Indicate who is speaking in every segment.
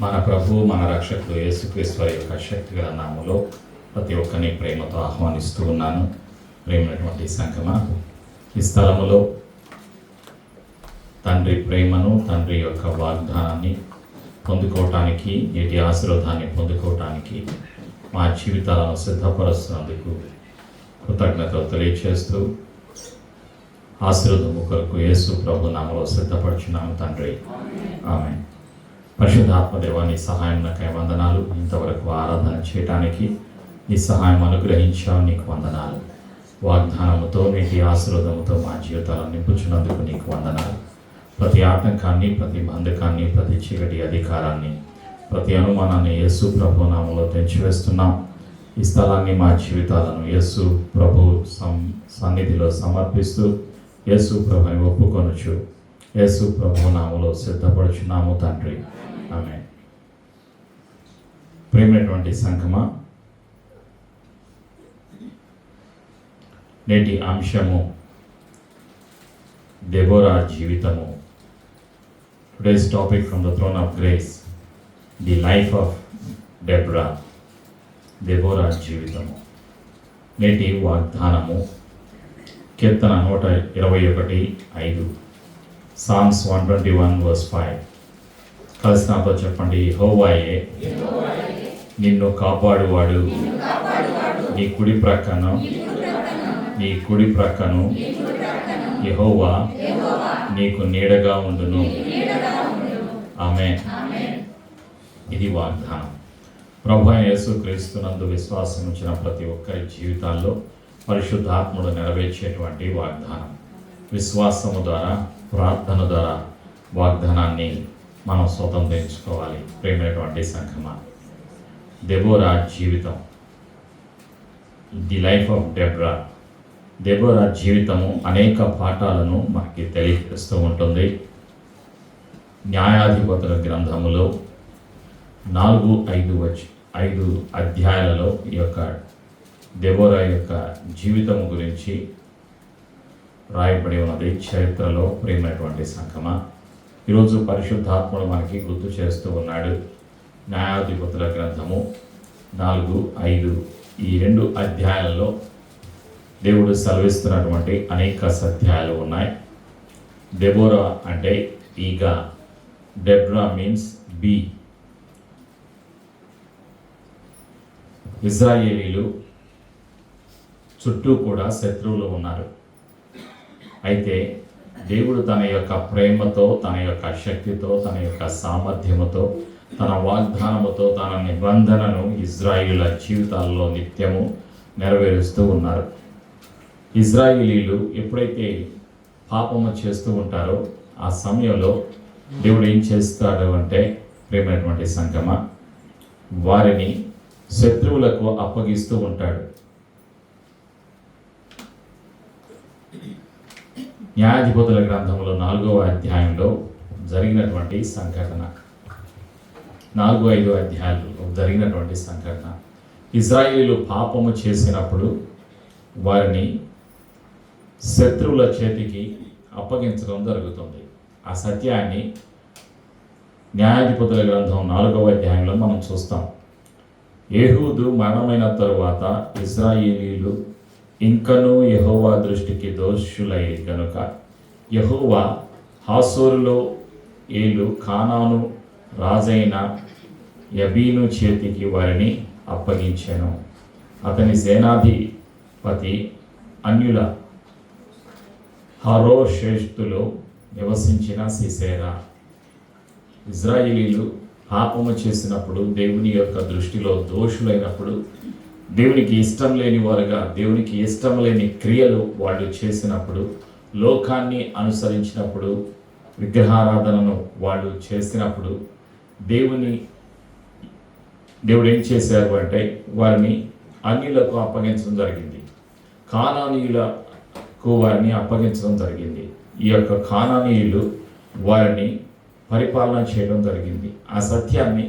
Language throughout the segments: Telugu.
Speaker 1: మన ప్రభువు మన రక్షకుడు యేసుక్రీస్తు యొక్క శక్తిగల నామములో ప్రతి ఒక్కరిని ప్రేమతో ఆహ్వానిస్తూ ఉన్నాను. ప్రేమైనటువంటి సంగమా, ఈ స్థలములో తండ్రి ప్రేమను, తండ్రి యొక్క వాగ్దానాన్ని పొందుకోవటానికి, నేటి ఆశీర్వాదాన్ని పొందుకోవటానికి మా జీవితాలను సిద్ధపరుస్తున్నందుకు కృతజ్ఞతలు తెలియచేస్తూ ఆశీర్వాదము కొరకు యేసు ప్రభు నామములో సిద్ధపడుచున్నాము తండ్రి. ఆమేన్. పరిశుద్ధాత్మ దేవాని సహాయం నాకై వందనాలు. ఇంతవరకు ఆరాధన చేయడానికి నీ సహాయం అనుగ్రహించావు, నీకు వందనాలు. వాగ్దానముతో, నీటి ఆశీర్వాదముతో మా జీవితాలను నింపుచున్నందుకు నీకు వందనాలు. ప్రతి ఆటంకాన్ని, ప్రతి బంధకాన్ని, ప్రతి చీకటి అధికారాన్ని, ప్రతి అనుమానాన్ని యేసు ప్రభు నామములో తెంచివేస్తున్నాం. ఈ స్థలాన్ని, మా జీవితాలను యేసు ప్రభు సన్నిధిలో సమర్పిస్తూ యేసు ప్రభుని ఒప్పుకొనుచు యేసు ప్రభు నామములో సిద్ధపడుచున్నాము తండ్రి. ఆమేన్. ప్రేమైనటువంటి సంఘమా, నేటి అంశము దెబోరా జీవితము. Today's topic from the throne of grace, the life of Deborah. Deborah జీవితము. నేటి వాగ్దానము కీర్తన 121:5, Psalms 121:5. కలిసి నాతో చెప్పండి. యెహోవాయే నిన్ను కాపాడువాడు, నీ కుడి ప్రక్కను యెహోవా నీకు నీడగా ఉండును. ఆమేన్. ఇది వాగ్దానం. ప్రభు అయిన యేసుక్రీస్తునందు విశ్వాసం ఉంచిన ప్రతి ఒక్కరి జీవితాల్లో పరిశుద్ధాత్ముడు నెరవేర్చేటువంటి వాగ్దానం. విశ్వాసము ద్వారా, ప్రార్థన ద్వారా వాగ్దానాన్ని మనం స్వతంత్రించుకోవాలి. ప్రేమైనటువంటి సంఘమా, దెబోరా జీవితం, the life of Deborah. Deborah జీవితము అనేక పాఠాలను మనకి తెలియజేస్తూ ఉంటుంది. న్యాయాధిపతుల గ్రంథములో 4-5 అధ్యాయాలలో ఈ యొక్క దెబోరా యొక్క జీవితం గురించి రాయబడి ఉన్నది చరిత్రలో. ప్రేమైనటువంటి సంఘమా, ఈరోజు పరిశుద్ధాత్ముడు మనకి గుర్తు చేస్తూ ఉన్నాడు. న్యాయాధిపతుల గ్రంథము 4-5 ఈ 2 అధ్యాయాలలో దేవుడు సెలవిస్తున్నటువంటి అనేక సత్యాలు ఉన్నాయి. దెబోరా అంటే ఈగ, డెబ్రా మీన్స్ బీ. ఇజ్రాయేలీలు చుట్టూ కూడా శత్రువులు ఉన్నారు. అయితే దేవుడు తన యొక్క ప్రేమతో, తన యొక్క శక్తితో, తన యొక్క సామర్థ్యముతో, తన వాగ్దానముతో తన నిబంధనను ఇజ్రాయేలీల జీవితాల్లో నిత్యము నెరవేరుస్తూ ఉన్నారు. ఇజ్రాయేలీలు ఎప్పుడైతే పాపము చేస్తూ ఉంటారో ఆ సమయంలో దేవుడు ఏం చేస్తాడు అంటే, ప్రేమైనటువంటి సంగమా, వారిని శత్రువులకు అప్పగిస్తూ ఉంటాడు. న్యాయాధిపతుల గ్రంథంలో 4వ అధ్యాయంలో జరిగినటువంటి సంఘటన, 4-5 అధ్యాయాల్లో జరిగినటువంటి సంఘటన. ఇజ్రాయేలీలు పాపము చేసినప్పుడు వారిని శత్రువుల చేతికి అప్పగించడం జరుగుతుంది. ఆ సత్యాన్ని న్యాయాధిపతుల గ్రంథం 4వ అధ్యాయంలో మనం చూస్తాం. ఏహూదు మరణమైన తరువాత ఇజ్రాయేలీలు ఇంకనూ యెహోవా దృష్టికి దోషులై గనుక యెహోవా హాసోరులో ఏలు కానాను రాజైన యబీను చేతికి వారిని అప్పగించాను. అతని సేనాధిపతి అన్యుల హరోషేష్తులో నివసించిన సిసేరా. ఇజ్రాయేలీలు పాపము చేసినప్పుడు, దేవుని యొక్క దృష్టిలో దోషులైనప్పుడు, దేవునికి ఇష్టం లేని వారుగా, దేవునికి ఇష్టం లేని క్రియలు వాళ్ళు చేసినప్పుడు, లోకాన్ని అనుసరించినప్పుడు, విగ్రహారాధనను వాళ్ళు చేసినప్పుడు దేవుడు ఏం చేశారు అంటే వారిని అన్యులకు అప్పగించడం జరిగింది. కానానీయులకు వారిని అప్పగించడం జరిగింది. ఈ యొక్క కానానీయులు వారిని పరిపాలన చేయడం జరిగింది. ఆ సత్యాన్ని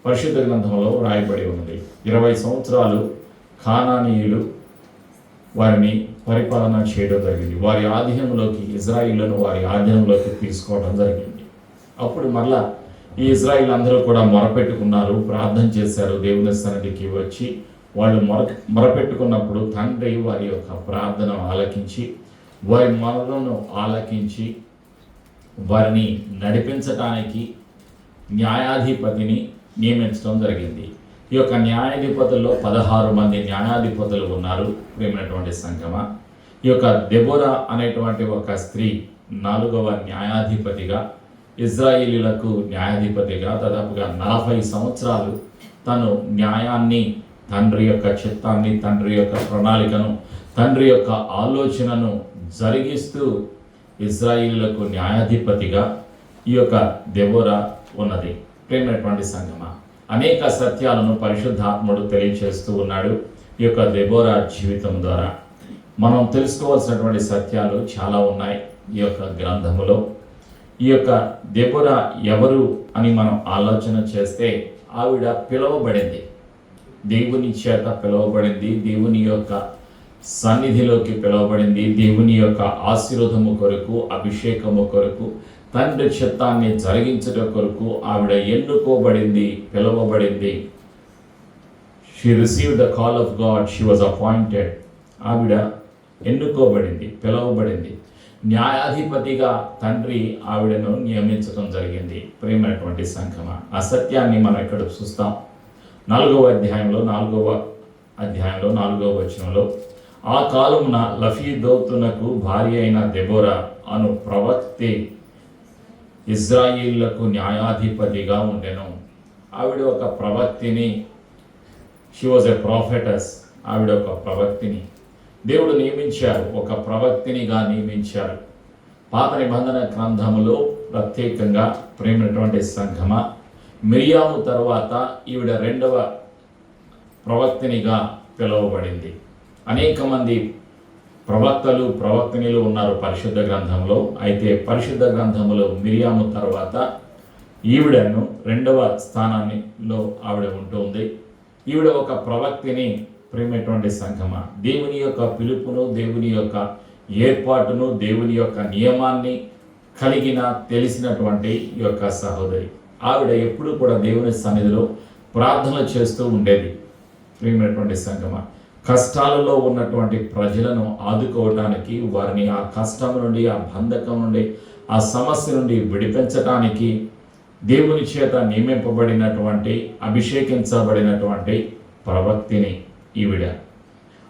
Speaker 1: పరిశుద్ధ గ్రంథంలో రాయబడి ఉన్నది. 20 సంవత్సరాలు కానానీయులు వారిని పరిపాలన చేయడం జరిగింది. వారి ఆధీనంలోకి, ఇజ్రాయిలను వారి ఆధీనంలోకి తీసుకోవడం జరిగింది. అప్పుడు మరలా ఈ ఇజ్రాయిల్ అందరూ కూడా మొరపెట్టుకున్నారు, ప్రార్థన చేశారు. దేవుని సన్నిధికి వచ్చి వాళ్ళు మొరపెట్టుకున్నప్పుడు తండ్రి వారి యొక్క ప్రార్థన ఆలకించి, వారి మొరలను ఆలకించి వారిని నడిపించడానికి న్యాయాధిపతిని నియమించడం జరిగింది. ఈ యొక్క న్యాయాధిపతుల్లో 16 మంది న్యాయాధిపతులు ఉన్నారు. ప్రేమైనటువంటి సంగమ, ఈ యొక్క దెబోరా అనేటువంటి ఒక స్త్రీ 4వ న్యాయాధిపతిగా, ఇజ్రాయేలీలకు న్యాయాధిపతిగా దాదాపుగా 40 సంవత్సరాలు తను న్యాయాన్ని, తండ్రి యొక్క చిత్తాన్ని, తండ్రి యొక్క ప్రణాళికను, తండ్రి యొక్క ఆలోచనను జరిగిస్తూ ఇజ్రాయేలీలకు న్యాయాధిపతిగా ఈ యొక్క దెబోరా ఉన్నది. ప్రేమైనటువంటి సంగమ, అనేక సత్యాలను పరిశుద్ధాత్ముడు తెలియచేస్తూ ఉన్నాడు. ఈ యొక్క దెబోరా జీవితం ద్వారా మనం తెలుసుకోవాల్సినటువంటి సత్యాలు చాలా ఉన్నాయి ఈ యొక్క గ్రంథములో. ఈ యొక్క దెబోరా ఎవరు అని మనం ఆలోచన చేస్తే, ఆవిడ పిలువబడింది, దేవుని చేత పిలువబడింది, దేవుని యొక్క సన్నిధిలోకి పిలువబడింది, దేవుని యొక్క ఆశీర్వాదము కొరకు, అభిషేకము కొరకు, తండ్రి చిత్తాన్ని జరిగించడం కొరకు ఆవిడ ఎన్నుకోబడింది, పిలువబడింది. She received the call of God, she was appointed. ఆవిడ ఎన్నుకోబడింది, పిలువబడింది. న్యాయాధిపతిగా తండ్రి ఆవిడను నియమించడం జరిగింది. ప్రేమైనటువంటి సంఘమ, ఆ సత్యాన్ని మనం ఇక్కడ చూస్తాం. 4వ అధ్యాయంలో 4వ వచనంలో, ఆ కాలమున లఫీదోతునకు భార్య అయిన దెబోరా అను ప్రవక్తే ఇజ్రాయిల్లకు న్యాయాధిపతిగా ఉండెను. ఆవిడ ఒక ప్రవక్తిని, షీ వాజ్ ఎ ప్రాఫెటస్. ఆవిడ ఒక ప్రవక్తిని దేవుడు నియమించారు, ఒక ప్రవక్తినిగా నియమించారు. పాత నిబంధన గ్రంథములో ప్రత్యేకంగా ప్రేమైనటువంటి సంఘమ, మిరియాము తర్వాత ఈవిడ 2వ ప్రవక్తినిగా పిలువబడింది. అనేక మంది ప్రవక్తలు, ప్రవక్తినిలు ఉన్నారు పరిశుద్ధ గ్రంథంలో. అయితే పరిశుద్ధ గ్రంథంలో మిరియాము తర్వాత ఈవిడను 2వ స్థానాల్లో ఆవిడ ఉంటుంది. ఈవిడ ఒక ప్రవక్తిని. ప్రేమైనటువంటి సంఘమ, దేవుని యొక్క పిలుపును, దేవుని యొక్క ఏర్పాటును, దేవుని యొక్క నియమాన్ని కలిగిన తెలిసినటువంటి ఈ యొక్క సహోదరి. ఆవిడ ఎప్పుడు కూడా దేవుని సన్నిధిలో ప్రార్థన చేస్తూ ఉండేది. ప్రేమైనటువంటి సంఘమ, కష్టాలలో ఉన్నటువంటి ప్రజలను ఆదుకోవటానికి, వారిని ఆ కష్టం నుండి, ఆ బంధకం నుండి, ఆ సమస్య నుండి విడిపించటానికి దేవుని చేత నియమింపబడినటువంటి, అభిషేకించబడినటువంటి ప్రవక్తిని ఈవిడ.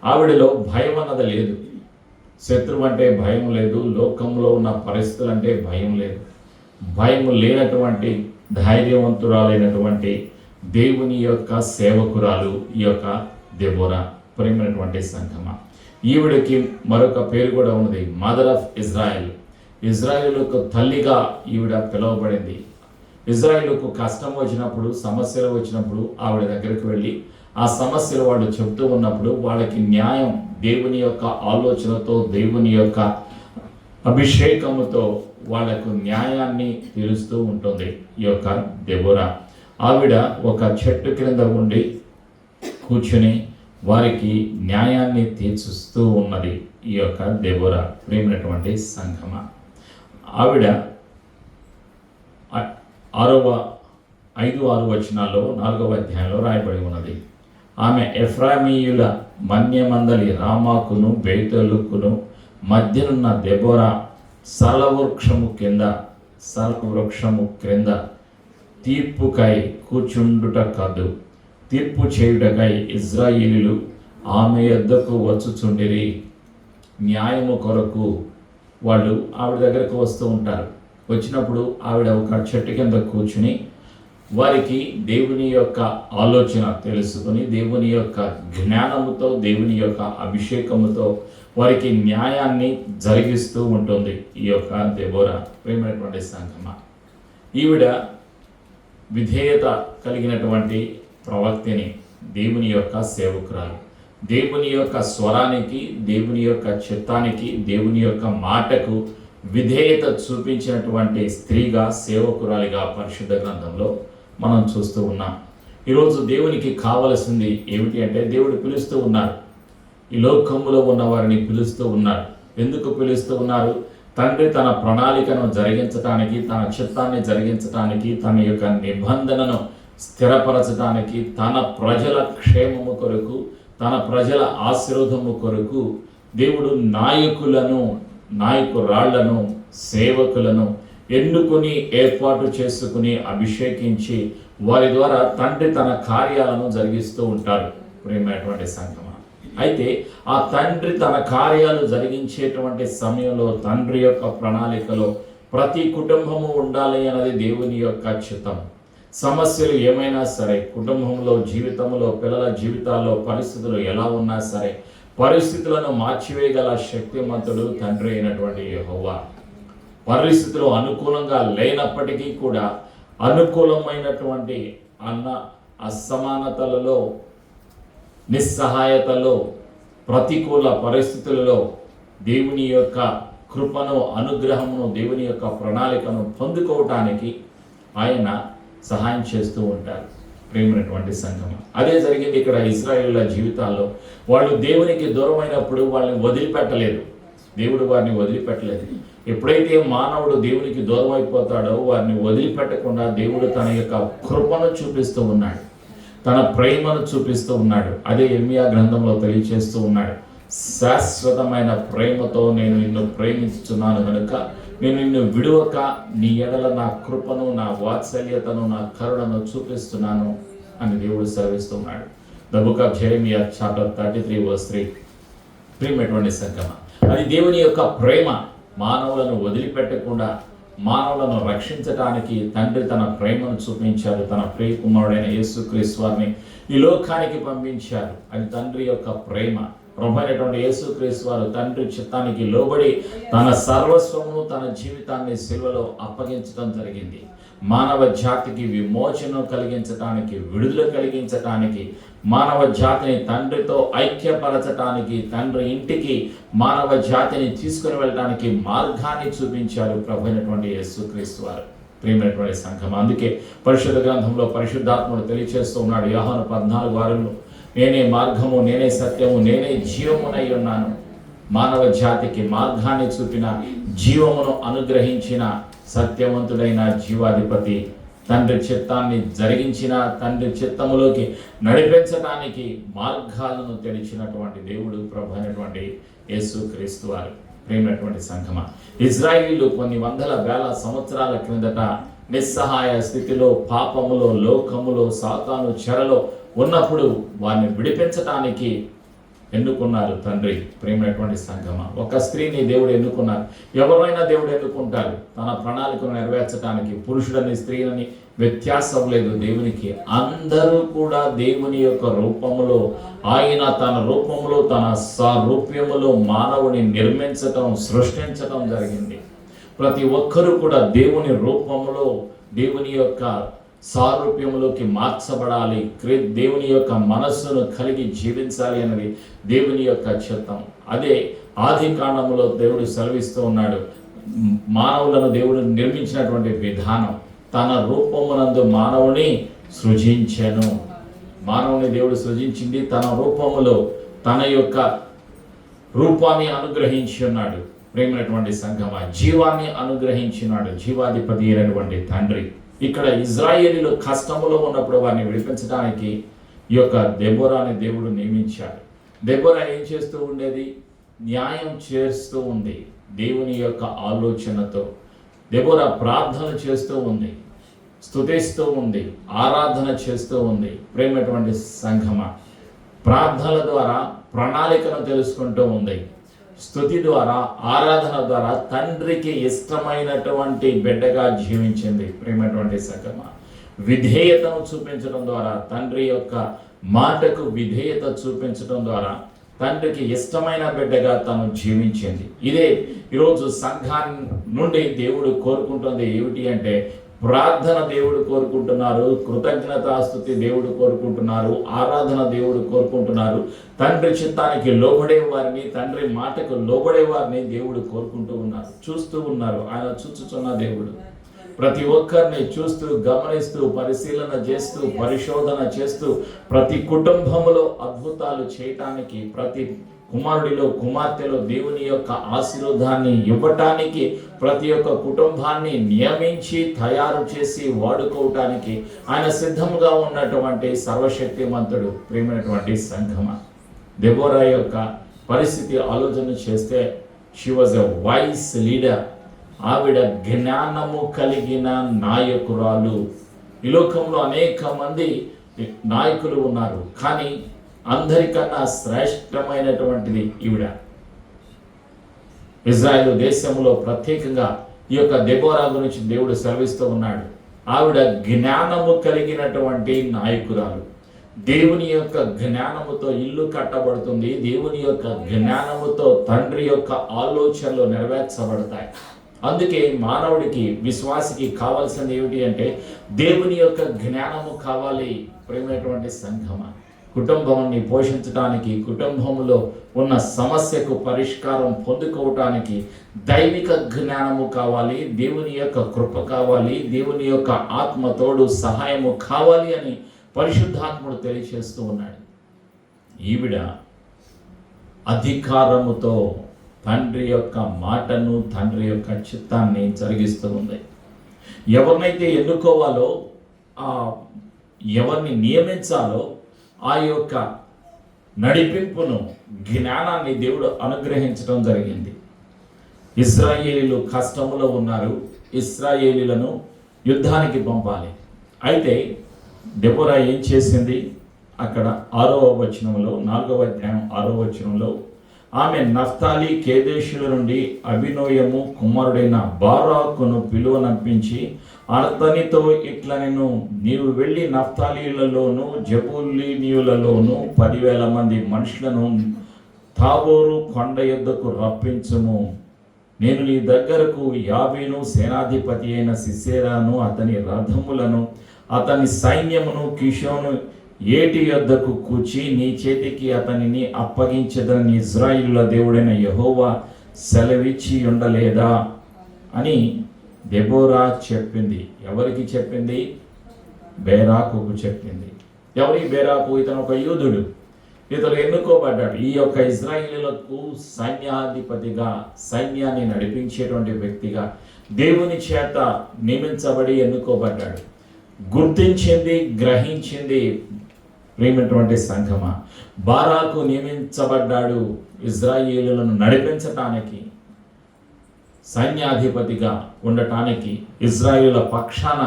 Speaker 1: ఆవిడలో భయం అన్నది లేదు. శత్రువు అంటే భయం లేదు, లోకంలో ఉన్న పరిస్థితులు అంటే భయం లేదు. భయం లేనటువంటి, ధైర్యవంతురాలైనటువంటి దేవుని యొక్క సేవకురాలు ఈ యొక్క దెబోరా. ప్రేమైనటువంటి సంఘమ, ఈవిడకి మరొక పేరు కూడా ఉన్నది, మదర్ ఆఫ్ ఇజ్రాయెల్. ఇజ్రాయేలుకు తల్లిగా ఈవిడ పిలువబడింది. ఇజ్రాయేలుకు కష్టం వచ్చినప్పుడు, సమస్యలు వచ్చినప్పుడు ఆవిడ దగ్గరికి వెళ్ళి ఆ సమస్యలు వాళ్ళు చెబుతూ ఉన్నప్పుడు వాళ్ళకి న్యాయం, దేవుని యొక్క ఆలోచనతో, దేవుని యొక్క అభిషేకముతో వాళ్లకు న్యాయాన్ని తెలుస్తూ ఉంటుంది ఈ యొక్క దెబోరా. ఆవిడ ఒక చెట్టు క్రింద ఉండి కూర్చుని వారికి న్యాయాన్ని తీర్చుస్తూ ఉన్నది ఈ యొక్క దెబోరా. ప్రేమైనటువంటి సంఘమ, ఆవిడ 5-6 వచనాల్లో 4వ అధ్యాయంలో రాయబడి ఉన్నది. ఆమె ఎఫ్రామీయుల మన్యమందలి రామాకును బేతలుకును మధ్యనున్న దెబోరా సరళవృక్షము క్రింద తీర్పుకై కూర్చుండుట కాదు, తీర్పు చేయుటకై ఇజ్రాయేలీలు ఆమె యొద్దకు వచ్చుచుండిరి. న్యాయము కొరకు వాళ్ళు ఆవిడ దగ్గరకు వస్తూ ఉంటారు. వచ్చినప్పుడు ఆవిడ ఒక చెట్టు కింద కూర్చుని వారికి దేవుని యొక్క ఆలోచన తెలుసుకుని, దేవుని యొక్క జ్ఞానముతో, దేవుని యొక్క అభిషేకముతో వారికి న్యాయాన్ని జరిగిస్తూ ఉంటుంది ఈ యొక్క దెబోరా. ప్రేమైనటువంటి సంఘమ, ఈవిడ విధేయత కలిగినటువంటి ప్రవక్తిని, దేవుని యొక్క సేవకురాలు. దేవుని యొక్క స్వరానికి, దేవుని యొక్క చిత్తానికి, దేవుని యొక్క మాటకు విధేయత చూపించినటువంటి స్త్రీగా, సేవకురాలిగా పరిశుద్ధ గ్రంథంలో మనం చూస్తూ ఉన్నాం. ఈరోజు దేవునికి కావలసింది ఏమిటి అంటే, దేవుడు పిలుస్తూ ఉన్నారు, ఈ లోకంలో ఉన్న వారిని పిలుస్తూ ఉన్నారు. ఎందుకు పిలుస్తూ ఉన్నారు? తండ్రి తన ప్రణాళికను జరిగించటానికి, తన చిత్తాన్ని జరిగించటానికి, తన యొక్క నిబంధనను స్థిరపరచడానికి, తన ప్రజల క్షేమము కొరకు, తన ప్రజల ఆశీర్వాదము కొరకు దేవుడు నాయకురాళ్లను, సేవకులను ఎన్నుకుని ఏర్పాటు చేసుకుని అభిషేకించి వారి ద్వారా తండ్రి తన కార్యాలను జరిగిస్తూ ఉంటారు. ప్రియమైనటువంటి సంఘమా, అయితే ఆ తండ్రి తన కార్యాలు జరిగించేటువంటి సమయంలో తండ్రి యొక్క ప్రణాళికలో ప్రతి కుటుంబము ఉండాలి అన్నది దేవుని యొక్క చిత్తం. సమస్యలు ఏమైనా సరే, కుటుంబంలో, జీవితంలో, పిల్లల జీవితాల్లో పరిస్థితులు ఎలా ఉన్నా సరే, పరిస్థితులను మార్చివేయగల శక్తిమంతుడు తండ్రి అయినటువంటి యెహోవా. పరిస్థితులు అనుకూలంగా లేనప్పటికీ కూడా అనుకూలమైనటువంటి అసమానతలలో, నిస్సహాయతలో, ప్రతికూల పరిస్థితులలో దేవుని యొక్క కృపను, అనుగ్రహమును, దేవుని యొక్క ప్రణాళికను పొందుకోవటానికి ఆయన సహాయం చేస్తూ ఉంటారు. ప్రేమైనటువంటి సంఘం, అదే జరిగింది ఇక్కడ ఇశ్రాయేలుల జీవితాల్లో. వాళ్ళు దేవునికి దూరమైనప్పుడు వాళ్ళని వదిలిపెట్టలేదు, దేవుడు వారిని వదిలిపెట్టలేదు. ఎప్పుడైతే మానవుడు దేవునికి దూరం అయిపోతాడో వారిని వదిలిపెట్టకుండా దేవుడు తన యొక్క కృపను చూపిస్తూ ఉన్నాడు, తన ప్రేమను చూపిస్తూ ఉన్నాడు. అదే ఇర్మియా గ్రంథంలో తెలియచేస్తూ ఉన్నాడు. శాశ్వతమైన ప్రేమతో నేను నిన్ను ప్రేమించుచున్నాను కనుక నేను నిన్ను విడువక నీ ఎడల నా కృపను, నా వాత్సల్యతను, నా కరుణను చూపిస్తున్నాను అని దేవుడు సెలవిస్తున్నాడు. The book of Jeremiah chapter 33 verse 3. ప్రియమైనటువంటి సంగమ, అది దేవుని యొక్క ప్రేమ. మానవులను వదిలిపెట్టకుండా మానవులను రక్షించటానికి తండ్రి తన ప్రేమను చూపించారు. తన ప్రియ కుమారుడైన యేసుక్రీస్తు వారిని ఈ లోకానికి పంపించారు. అది తండ్రి యొక్క ప్రేమ. ప్రభు అయినటువంటి యేసుక్రీస్తు వారు తండ్రి చిత్తానికి లోబడి తన సర్వస్వమును, తన జీవితాన్ని సిలువలో అప్పగించడం జరిగింది. మానవ జాతికి విమోచన కలిగించటానికి, విడుదల కలిగించటానికి, మానవ జాతిని తండ్రితో ఐక్యపరచటానికి, తండ్రి ఇంటికి మానవ జాతిని తీసుకుని వెళ్ళడానికి మార్గాన్ని చూపించారు ప్రభు అయినటువంటి యేసుక్రీస్తు వారు. ప్రియమైనటువంటి సంఘం, అందుకే పరిశుద్ధ గ్రంథంలో పరిశుద్ధాత్ముడు తెలియచేస్తూ ఉన్నాడు. యోహాను 14:6, నేనే మార్గము, నేనే సత్యము, నేనే జీవమునై ఉన్నాను. మానవ జాతికి మార్గాన్ని చూపిన, జీవమును అనుగ్రహించిన సత్యవంతుడైన జీవాధిపతి, తండ్రి చిత్తాన్ని జరిగించిన, తండ్రి చిత్తములోకి నడిపించడానికి మార్గాలను తెలిసినటువంటి దేవుడు ప్రభు అయినటువంటి యేసుక్రీస్తు వారు. ప్రేమైనటువంటి సంఘమా, ఇజ్రాయేలీలు కొన్ని వందల వేల సంవత్సరాల క్రిందట నిస్సహాయ స్థితిలో, పాపములో, లోకములో, సాతాను చెరలో ఉన్నప్పుడు వారిని విడిపించటానికి ఎన్నుకున్నారు తండ్రి. ప్రేమైనటువంటి సంఘమా, ఒక స్త్రీని దేవుడు ఎన్నుకున్నారు. ఎవరైనా దేవుడు ఎన్నుకుంటారు తన ప్రణాళికను నెరవేర్చడానికి. పురుషుడని, స్త్రీలని వ్యత్యాసం లేదు దేవునికి. అందరూ కూడా దేవుని యొక్క రూపములో, ఆయన తన రూపములో, తన సారూప్యములో మానవుని నిర్మించటం, సృష్టించటం జరిగింది. ప్రతి ఒక్కరూ కూడా దేవుని రూపములో, దేవుని యొక్క సారూప్యములోకి మార్చబడాలి, దేవుని యొక్క మనస్సును కలిగి జీవించాలి అన్నది దేవుని యొక్క చిత్తం. అదే ఆది కాండములో దేవుడు సెలవిస్తూ ఉన్నాడు. మానవులను దేవుడు నిర్మించినటువంటి విధానం, తన రూపమునందు మానవుని సృజించెను. మానవుని దేవుడు సృజించింది తన రూపములో, తన యొక్క రూపాన్ని అనుగ్రహించి ఉన్నాడు. ప్రేమైనటువంటి సంఘమ, జీవాన్ని అనుగ్రహించినాడు జీవాధిపతి అయినటువంటి తండ్రి. ఇక్కడ ఇజ్రాయేలీలు కష్టములో ఉన్నప్పుడు వారిని విడిపించడానికి ఈ యొక్క దెబోరాని దేవుడు నియమించాడు. దెబోరా ఏం చేస్తూ ఉండేది? న్యాయం చేస్తూ ఉంది దేవుని యొక్క ఆలోచనతో. దెబోరా ప్రార్థన చేస్తూ ఉంది, స్తుతిస్తూ ఉంది, ఆరాధన చేస్తూ ఉంది. ప్రేమైనటువంటి సంఘమ, ప్రార్థనల ద్వారా ప్రణాళికను తెలుసుకుంటూ ఉంది, స్తుతి ద్వారా, ఆరాధన ద్వారా తండ్రికి ఇష్టమైనటువంటి బిడ్డగా జీవించింది. ప్రేమైనటువంటి సంఘమ, విధేయతను చూపించడం ద్వారా, తండ్రి యొక్క మాటకు విధేయత చూపించడం ద్వారా తండ్రికి ఇష్టమైన బిడ్డగా తను జీవించింది. ఇదే ఈరోజు సంఘాన్ని నుండి దేవుడు కోరుకుంటుంది. ఏమిటి అంటే ప్రార్థన దేవుడు కోరుకుంటున్నారు, కృతజ్ఞతాస్తుతి దేవుడు కోరుకుంటున్నారు, ఆరాధన దేవుడు కోరుకుంటున్నారు. తండ్రి చిత్తానికి లోబడే వారిని, తండ్రి మాటకు లోబడే వారిని దేవుడు కోరుకుంటూ ఉన్నారు, చూస్తూ ఉన్నారు. ఆయన చూచుచున్న దేవుడు ప్రతి ఒక్కరిని చూస్తూ, గమనిస్తూ, పరిశీలన చేస్తూ, పరిశోధన చేస్తూ, ప్రతి కుటుంబంలో అద్భుతాలు చేయటానికి, ప్రతి కుమారుడిలో కుమార్తెలో దేవుని యొక్క ఆశీర్వాదాన్ని ఇవ్వటానికి ప్రతి ఒక్క కుటుంబాన్ని నియమించి తయారు చేసి వాడుకోవటానికి ఆయన సిద్ధంగా ఉన్నటువంటి సర్వశక్తిమంతుడు. ప్రియమైనటువంటి సంఘమా, దెబోరా యొక్క పరిస్థితి ఆలోచన చేస్తే she was a wise leader. ఆవిడ జ్ఞానము కలిగిన నాయకురాలు. ఈ లోకంలో అనేక మంది నాయకులు ఉన్నారు, కానీ అందరికన్నా శ్రేష్టమైనటువంటిది ఈవిడ. ఇజ్రాయెల్ దేశంలో ప్రత్యేకంగా ఈ యొక్క దెబోరా గురించి దేవుడు సెలవిస్తూ ఉన్నాడు. ఆవిడ జ్ఞానము కలిగినటువంటి నాయకురాలు. దేవుని యొక్క జ్ఞానముతో ఇల్లు కట్టబడుతుంది. దేవుని యొక్క జ్ఞానముతో తండ్రి యొక్క ఆలోచనలు నెరవేర్చబడతాయి. అందుకే మానవుడికి, విశ్వాసికి కావాల్సింది ఏమిటి అంటే దేవుని యొక్క జ్ఞానము కావాలి. ప్రేమైనటువంటి సంఘమ, కుటుంబాన్ని పోషించడానికి, కుటుంబంలో ఉన్న సమస్యకు పరిష్కారం పొందుకోవటానికి దైవిక జ్ఞానము కావాలి, దేవుని యొక్క కృప కావాలి, దేవుని యొక్క ఆత్మతోడు సహాయము కావాలి అని పరిశుద్ధాత్ముడు తెలియచేస్తూ ఉన్నాడు. ఈవిడ అధికారముతో తండ్రి యొక్క మాటను, తండ్రి యొక్క చిత్తాన్ని జరిగిస్తూ ఉంది. ఎవరినైతే ఎన్నుకోవాలో, ఎవరిని నియమించాలో ఆ యొక్క నడిపింపును, జ్ఞానాన్ని దేవుడు అనుగ్రహించడం జరిగింది. ఇశ్రాయేలీలు కష్టములో ఉన్నారు. ఇశ్రాయేలీలను యుద్ధానికి పంపాలి. అయితే దెబోరా ఏం చేసింది? అక్కడ 6వ వచనంలో, 4వ అధ్యాయం 6వ వచనంలో, ఆమె నఫ్తాలి కేదేశుల నుండి అభినోయము కుమారుడైన బారాకును పిలువనంపించి అతనితో ఇట్లనెను, నీవు వెళ్ళి నఫ్తాలీలలోను జబూలీనీయులలోను 10,000 మంది మనుషులను తాబోరు కొండ యొద్దకు రప్పించుము. నేను నీ దగ్గరకు యాబీను సేనాధిపతి అయిన సిసేరాను అతని రథములను అతని సైన్యమును కిషోను ఏటి యొద్దకు కూర్చి నీ చేతికి అతనిని అప్పగించదని ఇజ్రాయిలుల దేవుడైన యెహోవా సెలవిచ్చి ఉండలేదా అని దెబోరా చెప్పింది. ఎవరికి చెప్పింది? బేరాకుకు చెప్పింది. ఎవరి బేరాకు? ఇతను ఒక యూదుడు, ఇతను ఎన్నుకోబడ్డాడు. ఈ యొక్క ఇజ్రాయిలులకు సైన్యాధిపతిగా, సైన్యాన్ని నడిపించేటువంటి వ్యక్తిగా దేవుని చేత నియమించబడి ఎన్నుకోబడ్డాడు. గుర్తించింది, గ్రహించింది. ప్రియమైనటువంటి సంఘమా, బారాకు నియమించబడ్డాడు ఇజ్రాయేలులను నడిపించటానికి, సైన్యాధిపతిగా ఉండటానికి, ఇజ్రాయేలుల పక్షాన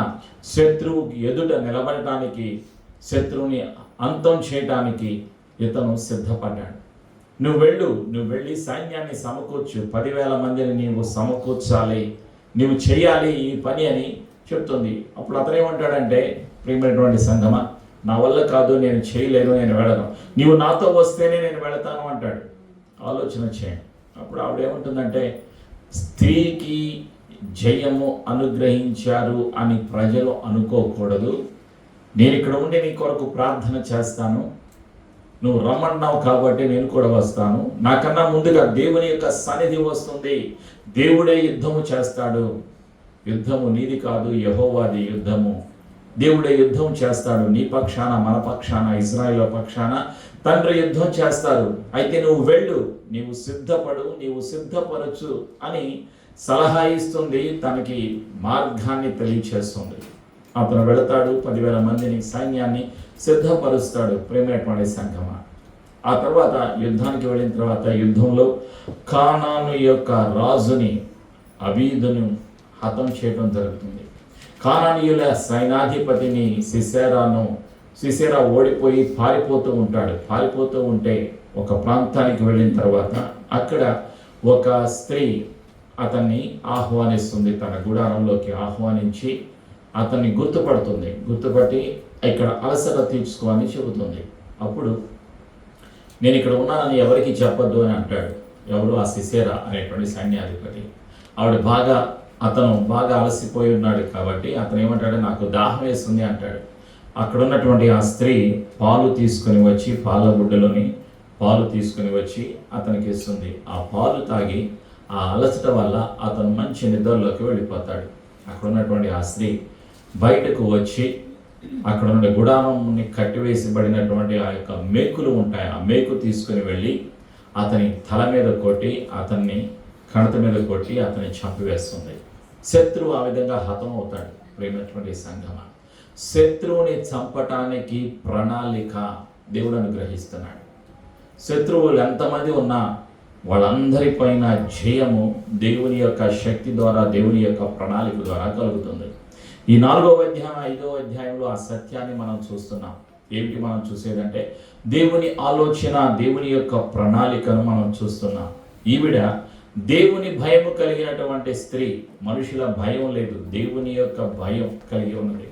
Speaker 1: శత్రువుకి ఎదుట నిలబడటానికి, శత్రువుని అంతం చేయటానికి ఇతను సిద్ధపడ్డాడు. నువ్వు వెళ్ళి సైన్యాన్ని సమకూర్చు, 10,000 మందిని నీవు సమకూర్చాలి, నీవు చేయాలి ఈ పని అని చెప్తుంది. అప్పుడు అతను ఏమంటాడంటే, ప్రియమైనటువంటి సంఘమా, నా వల్ల కాదు, నేను చేయలేను, నేను వెళ్ళను, నీవు నాతో వస్తేనే నేను వెళతాను అంటాడు. ఆలోచన చేయండి. అప్పుడు ఆవిడ ఏమంటుందంటే, స్త్రీకి జయము అనుగ్రహించారు అని ప్రజలు అనుకోకూడదు. నేను ఇక్కడ ఉండి నీ కొరకు ప్రార్థన చేస్తాను, నువ్వు రమ్మన్నావు కాబట్టి నేను కూడా వస్తాను. నాకన్నా ముందుగా దేవుని యొక్క సన్నిధి వస్తుంది, దేవుడే యుద్ధము చేస్తాడు. యుద్ధము నీది కాదు, యెహోవాది యుద్ధము. దేవుడే యుద్ధం చేస్తాడు. నీ పక్షాన, మన పక్షాన, ఇజ్రాయేల్ పక్షాన తండ్రి యుద్ధం చేస్తారు. అయితే నువ్వు వెళ్ళు, నీవు సిద్ధపడు, నీవు సిద్ధపరచు అని సలహా ఇస్తుంది, తనకి మార్గాన్ని తెలియచేస్తుంది. అతను వెళతాడు, 10,000 మందిని, సైన్యాన్ని సిద్ధపరుస్తాడు. ప్రేమైనటువంటి సంఘమా, ఆ తర్వాత యుద్ధానికి వెళ్ళిన తర్వాత యుద్ధంలో కానాను యొక్క రాజుని అబీదును హతం చేయడం జరుగుతుంది. కానానీయుల సైనాధిపతిని సిసేరా ఓడిపోయి పారిపోతూ ఉంటే ఒక ప్రాంతానికి వెళ్ళిన తర్వాత అక్కడ ఒక స్త్రీ అతన్ని ఆహ్వానిస్తుంది. తన గుడారంలోకి ఆహ్వానించి అతన్ని గుర్తుపట్టి ఇక్కడ అలసట తీర్చుకోవాలని చెబుతుంది. అప్పుడు నేను ఇక్కడ ఉన్నానని ఎవరికి చెప్పొద్దు అని అంటాడు. ఎవరు? ఆ సిసేరా అనేటువంటి సైన్యాధిపతి. అతను బాగా అలసిపోయి ఉన్నాడు కాబట్టి అతను ఏమంటాడు, నాకు దాహం వేస్తుంది అంటాడు. అక్కడ ఉన్నటువంటి ఆ స్త్రీ పాలు తీసుకొని వచ్చి, పాల బుడ్డలోని పాలు తీసుకొని వచ్చి అతనికి ఇస్తుంది. ఆ పాలు తాగి ఆ అలసట వల్ల అతను మంచి నిద్రలోకి వెళ్ళిపోతాడు. అక్కడ ఉన్నటువంటి ఆ స్త్రీ బయటకు వచ్చి అక్కడ ఉన్న గుడారంని కట్టివేసిబడినటువంటి ఆ యొక్క మేకులు ఉంటాయి, ఆ మేకు తీసుకుని వెళ్ళి అతని తల మీద కొట్టి అతన్ని కణత మీద కొట్టి అతన్ని చంపివేస్తుంది. శత్రువు ఆ విధంగా హతం అవుతాడు. ప్రేమైనటువంటి సంగమ, శత్రువుని చంపటానికి ప్రణాళిక దేవుడు అనుగ్రహిస్తున్నాడు. శత్రువులు ఎంతమంది ఉన్నా వాళ్ళందరిపైన జయము దేవుని యొక్క శక్తి ద్వారా, దేవుని యొక్క ప్రణాళిక ద్వారా కలుగుతుంది. ఈ 4వ అధ్యాయం 5వ అధ్యాయంలో ఆ సత్యాన్ని మనం చూస్తున్నాం. ఏమిటి మనం చూసేదంటే దేవుని ఆలోచన, దేవుని యొక్క ప్రణాళికను మనం చూస్తున్నాం. ఈవిడ దేవుని భయము కలిగినటువంటి స్త్రీ. మనుషుల భయం లేదు, దేవుని యొక్క భయం కలిగి ఉన్నది.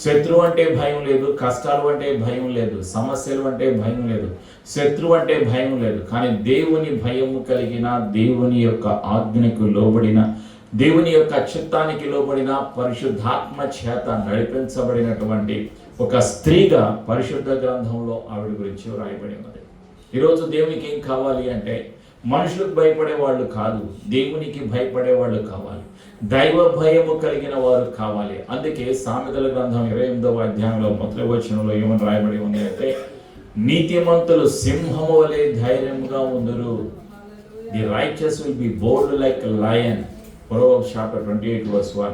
Speaker 1: శత్రువు అంటే భయం లేదు, కష్టాలు అంటే భయం లేదు, సమస్యలు అంటే భయం లేదు, శత్రువు అంటే భయం లేదు. కానీ దేవుని భయము కలిగిన, దేవుని యొక్క ఆజ్ఞకు లోబడిన, దేవుని యొక్క చిత్తానికి లోబడిన, పరిశుద్ధాత్మ చేత నడిపించబడినటువంటి ఒక స్త్రీగా పరిశుద్ధ గ్రంథంలో ఆవిడ గురించి రాయబడి ఉన్నది. ఈరోజు దేవునికి ఏం కావాలి అంటే మనుషులకు భయపడే వాళ్ళు కాదు, దేవునికి భయపడే వాళ్ళు కావాలి, దైవ భయము కలిగిన వారు కావాలి. అందుకే సామెతల గ్రంథం 28వ అధ్యాయంలో మొదటి వచనంలో ఏమని రాయబడి ఉంది అంటే, నీతిమంతులు సింహము వలె ధైర్యంగా ఉందరు. The righteous will be bold like lion. Proverbs chapter 28 verse 1.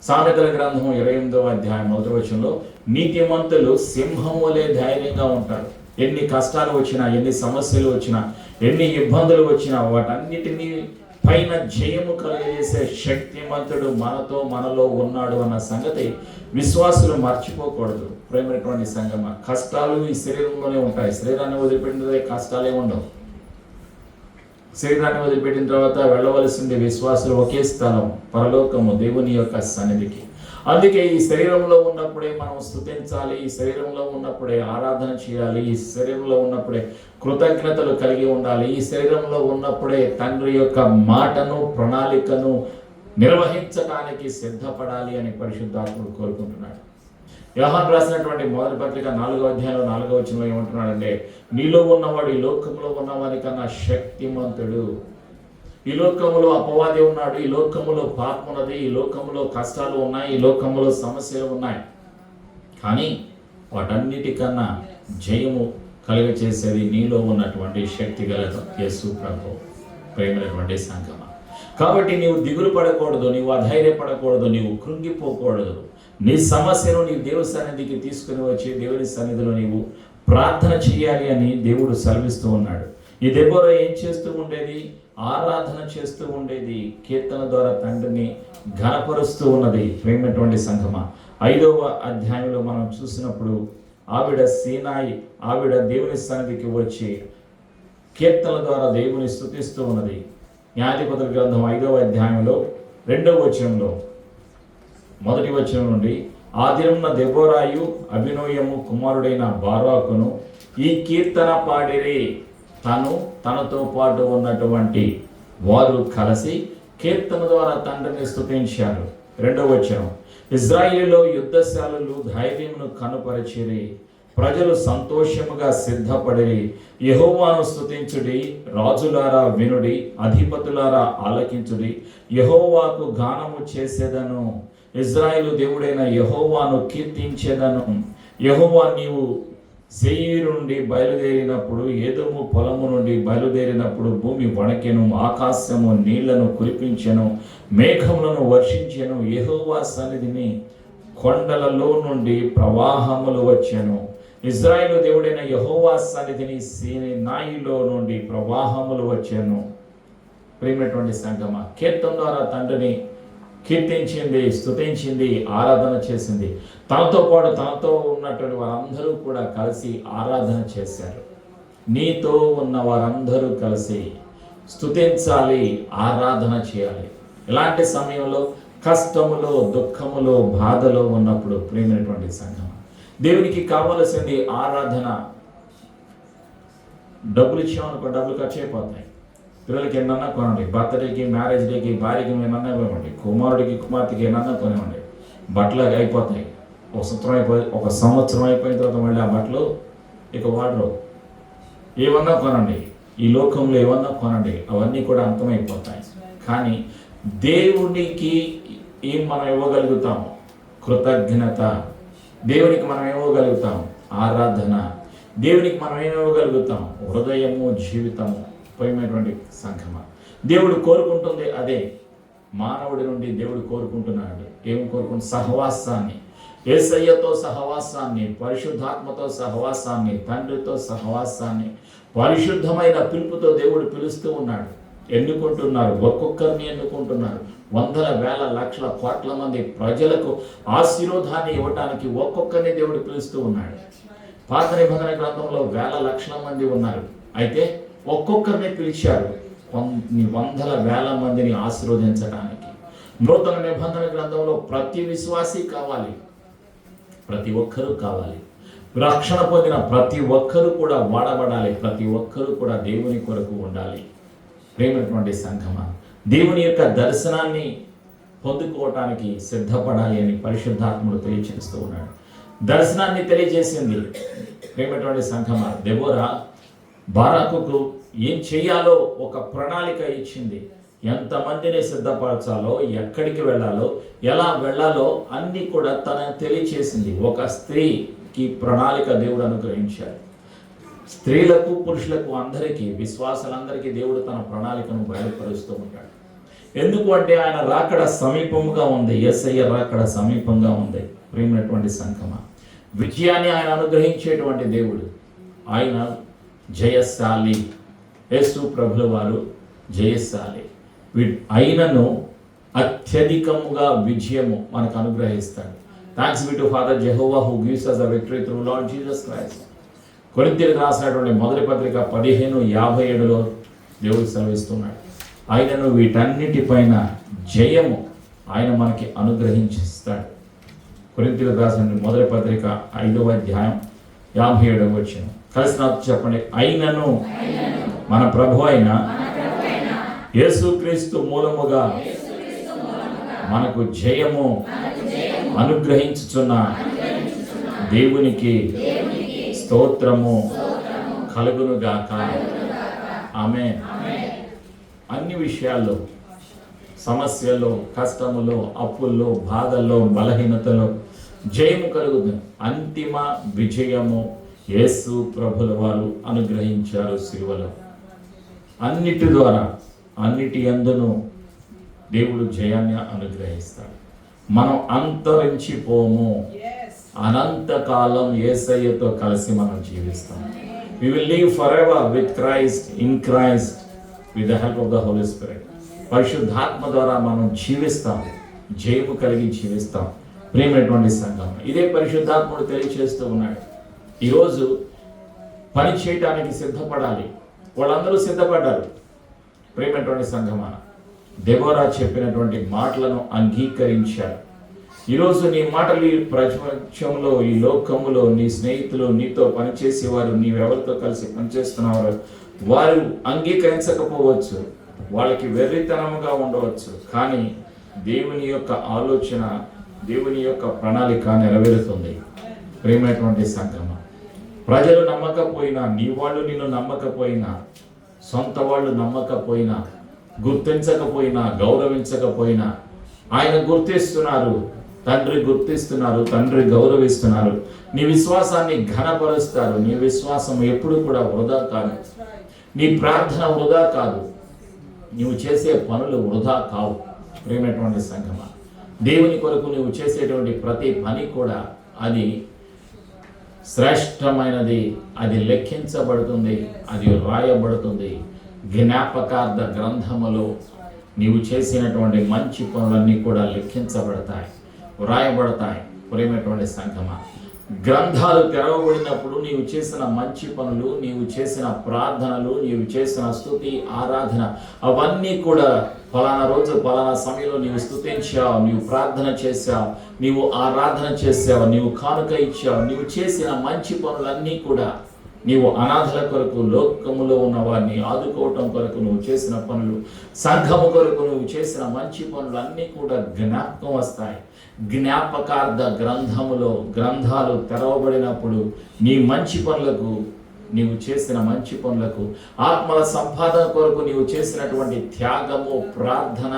Speaker 1: సామెతల గ్రంథం 28వ అధ్యాయం మొదటి వచనంలో నీతిమంతులు సింహం వలె ధైర్యంగా ఉంటారు. ఎన్ని కష్టాలు వచ్చినా, ఎన్ని సమస్యలు వచ్చినా, ఎన్ని ఇబ్బందులు వచ్చినా వాటన్నిటినీ పైన జయము కలిగజేసే శక్తిమంతుడు మనలో ఉన్నాడు అన్న సంగతి విశ్వాసులు మర్చిపోకూడదు. ప్రేమైనటువంటి సంగమ, కష్టాలు ఈ శరీరంలోనే ఉంటాయి. శరీరాన్ని వదిలిపెట్టిన కష్టాలే ఉండవు. శరీరాన్ని వదిలిపెట్టిన తర్వాత వెళ్ళవలసింది విశ్వాసులు ఒకే స్థలం, పరలోకము, దేవుని యొక్క సన్నిధికి. అందుకే ఈ శరీరంలో ఉన్నప్పుడే మనం స్తుతించాలి, ఈ శరీరంలో ఉన్నప్పుడే ఆరాధన చేయాలి, ఈ శరీరంలో ఉన్నప్పుడే కృతజ్ఞతలు కలిగి ఉండాలి, ఈ శరీరంలో ఉన్నప్పుడే తండ్రి యొక్క మాటను, ప్రణాళికను నిర్వహించడానికి సిద్ధపడాలి అని పరిశుద్ధాత్ముడు కోరుకుంటున్నాడు. యోహాను రాసినటువంటి మొదటి పత్రిక 4వ అధ్యాయంలో 4వ వచనంలో ఏమంటున్నాడంటే, నీలో ఉన్నవాడు ఈ లోకంలో ఉన్నవాని కన్నా శక్తిమంతుడు. ఈ లోకములో అపవాది ఉన్నాడు, ఈ లోకములో పాపం ఉన్నది, ఈ లోకములో కష్టాలు ఉన్నాయి, ఈ లోకములో సమస్యలు ఉన్నాయి. కానీ వాటన్నిటికన్నా జయము కలుగచేసేది నీలో ఉన్నటువంటి శక్తి గల యేసు ప్రభు. ప్రేమైనటువంటి సంగమ, కాబట్టి నీవు దిగులు పడకూడదు, నీవు అధైర్యపడకూడదు, నీవు కృంగిపోకూడదు. నీ సమస్యను నీ దేవుని సన్నిధికి తీసుకుని వచ్చి దేవుని సన్నిధిలో నీవు ప్రార్థన చేయాలి అని దేవుడు సెలవిస్తూ ఉన్నాడు. ఈ దెబోరా ఏం చేస్తూ ఉండేది? ఆరాధన చేస్తూ ఉండేది. కీర్తన ద్వారా తండ్రిని ఘనపరుస్తూ ఉన్నది. ప్రేమైనటువంటి సంగమ, 5వ అధ్యాయంలో మనం చూసినప్పుడు ఆవిడ దేవుని సన్నిధికి వచ్చి కీర్తన ద్వారా దేవుని స్తుతిస్తూ ఉన్నది. న్యాయాధిపతుల గ్రంథం 5వ అధ్యాయంలో 2వ వచనంలో మొదటి వచనం నుండి, ఆదిరమున దెబోరాయు అభినోయము కుమారుడైన బారాకును ఈ కీర్తన పాడిరి. తనతో పాటు ఉన్నటువంటి వారు కలిసి కీర్తన ద్వారా తండ్రిని స్తుతించారు. 2వ వచనం, ఇజ్రాయేలులో యుద్ధశాలలు ధైర్యమును కనుపరిచిరి, ప్రజలు సంతోషముగా సిద్ధపడిరి. యెహోవాను స్తుతించుడి, రాజులారా వినుడి, అధిపతులారా ఆలకించుడి, యెహోవాకు గానము చేసేదను. ఇజ్రాయేలు దేవుడైన యెహోవాను కీర్తించేదను. యెహోవా నీవు శేయీరు నుండి బయలుదేరినప్పుడు, ఏదోము పొలము నుండి బయలుదేరినప్పుడు భూమి వణకెను, ఆకాశము నీళ్లను కురిపించెను, మేఘములను వర్షించెను. యెహోవా సన్నిధిని కొండలలో నుండి ప్రవాహములు వచ్చెను. ఇజ్రాయేలు దేవుడైన యెహోవా సన్నిధిని సీనాయిలో నుండి ప్రవాహములు వచ్చెను. ప్రియమైనటువంటి సంగమ, కీర్తన ద్వారా తండ్రిని కీర్తించింది, స్తుతించింది, ఆరాధన చేసింది. తనతో పాటు తనతో ఉన్నటువంటి వారందరూ కూడా కలిసి ఆరాధన చేశారు. నీతో ఉన్న వారందరూ కలిసి స్తుతించాలి, ఆరాధన చేయాలి. ఇలాంటి సమయంలో కష్టములో, దుఃఖములో, బాధలో ఉన్నప్పుడు ప్రేమైనటువంటి సంఘం, దేవునికి కావలసింది ఆరాధన. డబ్బులు ఇచ్చామనుకో, డబ్బులు ఖర్చు అయిపోతాయి. పిల్లలకి ఎన్నన్నా కొనండి, బర్త్డేకి, మ్యారేజ్ డేకి, భార్యకి ఏమన్నా ఇవ్వండి, కుమారుడికి, కుమార్తెకి ఏమన్నా కొనివ్వండి. బట్టలు అయిపోతాయి. ఒక సంవత్సరం అయిపోయిన తర్వాత మళ్ళీ ఆ బట్టలు ఇక వాడరు. ఏమన్నా కొనండి, ఈ లోకంలో ఏమన్నా కొనండి, అవన్నీ కూడా అంతమైపోతాయి. కానీ దేవునికి ఏం మనం ఇవ్వగలుగుతాము? కృతజ్ఞత. దేవునికి మనం ఇవ్వగలుగుతాం ఆరాధన. దేవునికి మనం ఏమి ఇవ్వగలుగుతాం? హృదయము, జీవితము. ప్రియమైనటువంటి సంఘమా, దేవుడు కోరుకుంటుంది అదే. మానవుడి నుండి దేవుడు కోరుకుంటున్నాడు ఏం కోరుకుంటు? సహవాసాన్ని, యేసయ్యతో సహవాసాన్ని, పరిశుద్ధాత్మతో సహవాసాన్ని, తండ్రితో సహవాసాన్ని, పరిశుద్ధమైన పిలుపుతో దేవుడు పిలుస్తూ ఉన్నాడు. ఎన్నుకుంటున్నారు, ఒక్కొక్కరిని ఎన్నుకుంటున్నారు. వందల వేల లక్షల కోట్ల మంది ప్రజలకు ఆశీర్వాదాన్ని ఇవ్వటానికి ఒక్కొక్కరిని దేవుడు పిలుస్తూ ఉన్నాడు. పాత నిబంధన గ్రంథంలో వేల లక్షల మంది ఉన్నారు, అయితే ఒక్కొక్కరిని పిలిచారు వందల వేల మందిని ఆశీర్వదించడానికి. నూతన నిబంధన గ్రంథంలో ప్రతి విశ్వాసి కావాలి, ప్రతి ఒక్కరూ కావాలి. రక్షణ పొందిన ప్రతి ఒక్కరూ కూడా వాడబడాలి, ప్రతి ఒక్కరూ కూడా దేవుని కొరకు ఉండాలి. ప్రేమైనటువంటి సంఘమా, దేవుని యొక్క దర్శనాన్ని పొందుకోవటానికి సిద్ధపడాలి అని పరిశుద్ధాత్ముడు తెలియచేస్తూ ఉన్నాడు. దర్శనాన్ని తెలియజేసింది. ప్రేమైనటువంటి సంఘమా, దెబోరా బారాకుకు ఏం చేయాలో ఒక ప్రణాళిక ఇచ్చింది. ఎంతమందిని సిద్ధపరచాలో, ఎక్కడికి వెళ్ళాలో, ఎలా వెళ్ళాలో అన్నీ కూడా తన తెలియచేసింది. ఒక స్త్రీకి ప్రణాళిక దేవుడు అనుగ్రహించాడు. స్త్రీలకు, పురుషులకు, అందరికీ, విశ్వాసాలందరికీ దేవుడు తన ప్రణాళికను బయలుపరుస్తూ ఉంటాడు. ఎందుకు అంటే ఆయన రాకడ సమీపంగా ఉంది. యేసయ్య రాకడ సమీపంగా ఉంది. ప్రియమైనటువంటి సంఘమా, విజయాన్ని ఆయన అనుగ్రహించేటువంటి దేవుడు. ఆయన జయశాలి. యేసు ప్రభుల వారు జయశాలి. ఆయనను అత్యధికముగా విజయము మనకు అనుగ్రహిస్తాడు. Thanks be to father Jehovah who gives us the victory through Lord Jesus Christ. కొరింథీయులకు రాసినటువంటి మొదటి పత్రిక 15:57లో దేవుడు సెలవిస్తున్నాడు. ఆయనను వీటన్నిటిపైన జయము ఆయన మనకి అనుగ్రహించిస్తాడు. కొరింథీయులకు రాసిన మొదటి పత్రిక 5:57 కలిసి నాకు చెప్పండి. అయినను మన ప్రభు అయిన యేసుక్రీస్తు మూలముగా మనకు జయము అనుగ్రహించుచున్న దేవునికి స్తోత్రము కలుగునుగాక. ఆమేన్. అన్ని విషయాల్లో, సమస్యల్లో, కష్టములో, అప్పుల్లో, బాధల్లో, బలహీనతలో జయము కలుగుతుంది. అంతిమ విజయము యేసు ప్రభుల వారు అనుగ్రహించారు సిలువలో. అన్నిటి ద్వారా, అన్నిటి యందును దేవుడు జయాన్ని అనుగ్రహిస్తాడు. మనం అంతరించిపోము. అనంతకాలం యేసయ్యతో కలిసి మనం జీవిస్తాం. We will live forever with Christ, in Christ, with the help of the Holy Spirit. పరిశుద్ధాత్మ ద్వారా మనం జీవిస్తాం, జయము కలిగి జీవిస్తాం. ప్రియమైనటువంటి సంఘం, ఇదే పరిశుద్ధాత్ముడు తెలియచేస్తూ ఉన్నాడు. ఈరోజు పని చేయటానికి సిద్ధపడాలి. వాళ్ళందరూ సిద్ధపడ్డారు. ప్రియమైనటువంటి సంఘమా, దెబోరా చెప్పినటువంటి మాటలను అంగీకరించారు. ఈరోజు నీ మాటలు ఈ ప్రపంచంలో, ఈ లోకములో నీ స్నేహితులు, నీతో పనిచేసేవారు, నీవెవరితో కలిసి పనిచేస్తున్నవారు, వారు అంగీకరించకపోవచ్చు, వాళ్ళకి వెర్రితనముగా ఉండవచ్చు. కానీ దేవుని యొక్క ఆలోచన, దేవుని యొక్క ప్రణాళిక నెరవేరుతుంది. ప్రియమైనటువంటి సంఘమా, ప్రజలు నమ్మకపోయినా, నీ వాళ్ళు నిన్ను నమ్మకపోయినా, సొంత వాళ్ళు నమ్మకపోయినా, గుర్తించకపోయినా, గౌరవించకపోయినా, ఆయన గుర్తిస్తున్నారు. తండ్రి గుర్తిస్తున్నారు, తండ్రి గౌరవిస్తున్నారు. నీ విశ్వాసాన్ని ఘనపరుస్తారు. నీ విశ్వాసం ఎప్పుడు కూడా వృధా కాదు. నీ ప్రార్థన వృధా కాదు. నీవు చేసే పనులు వృధా కావు. ప్రియమైనటువంటి సంఘమా, దేవుని కొరకు నువ్వు చేసేటువంటి ప్రతి పని కూడా అది శ్రేష్టమైనది. అది లెక్కించబడుతుంది, అది రాయబడుతుంది. జ్ఞాపకార్థ గ్రంథములో నీవు చేసినటువంటి మంచి పనులన్నీ కూడా లెక్కించబడతాయి, వ్రాయబడతాయి. ప్రియమైనటువంటి సంఘమా, గ్రంథాలు తెరవబడినప్పుడు నీవు చేసిన మంచి పనులు, నీవు చేసిన ప్రార్థనలు, నీవు చేసిన స్తుతి, ఆరాధన అవన్నీ కూడా ఫలానా రోజు ఫలానా సమయంలో నీవు స్తుతించావు, నీవు ప్రార్థన చేశావు, నీవు ఆరాధన చేసావు, నీవు కానుక ఇచ్చావు, నీవు చేసిన మంచి పనులన్నీ కూడా నీవు అనాథల కొరకు, లోకములో ఉన్న వారిని ఆదుకోవటం కొరకు నువ్వు చేసిన పనులు, సంఘము కొరకు నువ్వు చేసిన మంచి పనులు అన్నీ కూడా జ్ఞాపకం వస్తాయి. జ్ఞాపకార్థ గ్రంథములో గ్రంథాలు తెరవబడినప్పుడు నీ మంచి పనులకు, నీవు చేసిన మంచి పనులకు, ఆత్మల సంపాదన కొరకు నీవు చేసినటువంటి త్యాగము, ప్రార్థన,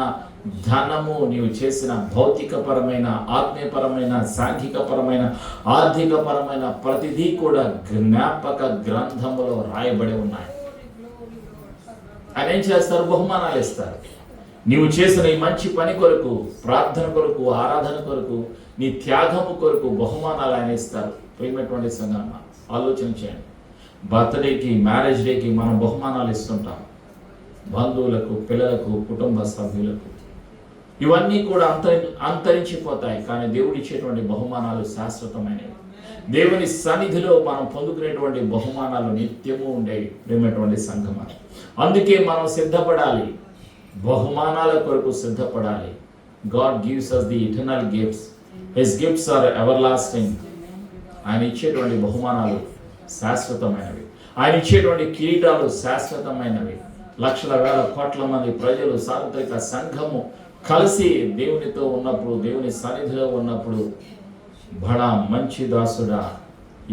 Speaker 1: ధనము, నీవు చేసిన భౌతికపరమైన, ఆత్మీయపరమైన, సాంఘికపరమైన, ఆర్థికపరమైన ప్రతిదీ కూడా జ్ఞాపక గ్రంథములో రాయబడి ఉన్నాయి. ఆయన ఏం చేస్తారు? బహుమానాలు ఇస్తారు. నీవు చేసిన ఈ మంచి పని కొరకు, ప్రార్థన కొరకు, ఆరాధన కొరకు, నీ త్యాగము కొరకు బహుమానాలు ఆయన ఇస్తారు. ప్రియమైనటువంటి సంఘం, ఆలోచన చేయండి. బర్త్డేకి, మ్యారేజ్ డేకి మనం బహుమానాలు ఇస్తుంటాం, బంధువులకు, పిల్లలకు, కుటుంబ సభ్యులకు. ఇవన్నీ కూడా అంతరించిపోతాయి. కానీ దేవుడు ఇచ్చేటువంటి బహుమానాలు శాశ్వతమైనవి. దేవుని సన్నిధిలో మనం పొందుకునేటువంటి బహుమానాలు నిత్యము ఉండేవి. ప్రియమైనటువంటి సంఘం, అందుకే మనం సిద్ధపడాలి, బహుమానాల కొరకు సిద్ధపడాలి. God gives us the eternal gifts. His gifts are everlasting. ఆయన ఇచ్చేటువంటి బహుమానాలు శాశ్వతమైనవి. ఆయన ఇచ్చేటువంటి కిరీటాలు శాశ్వతమైనవి. లక్షల వేల కోట్ల మంది ప్రజలు, సార్వత్రిక సంఘము కలిసి దేవునితో ఉన్నప్పుడు, దేవుని సన్నిధిలో ఉన్నప్పుడు, బడా మంచి దాసుడా,